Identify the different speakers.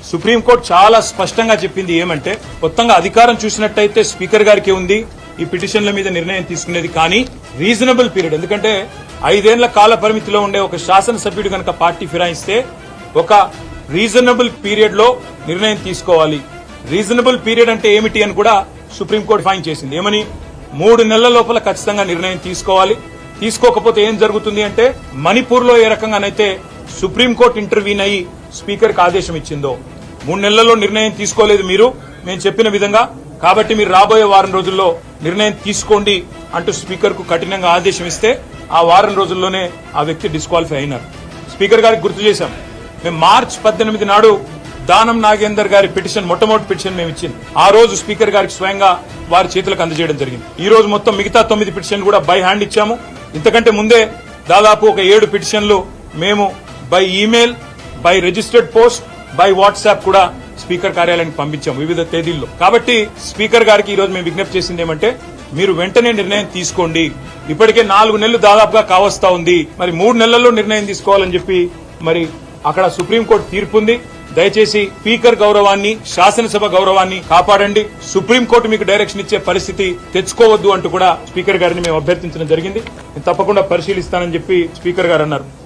Speaker 1: Supreme court చాలా స్పష్టంగా చెప్పింది ఏమంటే, మొత్తంగా అధికారం చూసినట్టయితే స్పీకర్ గారికి ఉంది ఈ పిటిషన్ల మీద నిర్ణయం తీసుకునేది. కానీ రీజనబుల్ పీరియడ్, ఎందుకంటే 5 ఏళ్ల కాల పరిమితిలో ఉండే ఒక శాసనసభ్యుడు కనుక పార్టీ ఫిరాయిస్తే ఒక రీజనబుల్ పీరియడ్ లో నిర్ణయం తీసుకోవాలి. రీజనబుల్ పీరియడ్ అంటే ఏమిటి అని కూడా సుప్రీంకోర్టు ఫైన్ చేసింది. ఏమని, 3 నెలల లోపల ఖచ్చితంగా నిర్ణయం తీసుకోవాలి. తీసుకోకపోతే ఏం జరుగుతుంది అంటే, మణిపూర్ లో ఏ రకంగానైతే సుప్రీంకోర్టు ఇంటర్వ్యూన్ అయ్యి స్పీకర్ కి ఆదేశం ఇచ్చిందో, 3 నెలల్లో నిర్ణయం తీసుకోలేదు మీరు మేము చెప్పిన విధంగా, కాబట్టి మీరు రాబోయే వారం రోజుల్లో నిర్ణయం తీసుకోండి అంటూ స్పీకర్ కు కఠినంగా ఆదేశం ఇస్తే ఆ వారం రోజుల్లోనే ఆ వ్యక్తి డిస్క్వాలిఫై అయినారు. స్పీకర్ గారికి గుర్తు చేశాం, మేము మార్చి 18 నాడు దానం నాగేందర్ గారి పిటిషన్, మొట్టమొదటి పిటిషన్ మేము ఇచ్చింది. ఆ రోజు స్పీకర్ గారికి స్వయంగా వారి చేతులకు అందజేయడం జరిగింది. ఈ రోజు మొత్తం మిగతా 9 పిటిషన్లు కూడా బై హ్యాండ్ ఇచ్చాము. ఇంతకంటే ముందే దాదాపు ఒక 7 పిటిషన్లు మేము by email, by registered post, by WhatsApp కూడా స్పీకర్ కార్యాలయానికి పంపించాము వివిధ తేదీల్లో. కాబట్టి స్పీకర్ గారికి ఈ రోజు మేము విజ్ఞప్తి చేసింది ఏమంటే, మీరు వెంటనే నిర్ణయం తీసుకోండి. ఇప్పటికే 4 నెలలు దాదాపుగా కావస్తా ఉంది, మరి 3 నెలల్లో నిర్ణయం తీసుకోవాలని చెప్పి మరి అక్కడ సుప్రీంకోర్టు తీర్పు ఉంది. దయచేసి స్పీకర్ గౌరవాన్ని, శాసనసభ గౌరవాన్ని కాపాడండి. సుప్రీంకోర్టు మీకు డైరెక్షన్ ఇచ్చే పరిస్థితి తెచ్చుకోవద్దు అంటూ కూడా స్పీకర్ గారిని మేము అభ్యర్థించడం జరిగింది. తప్పకుండా పరిశీలిస్తానని చెప్పి స్పీకర్ గారు అన్నారు.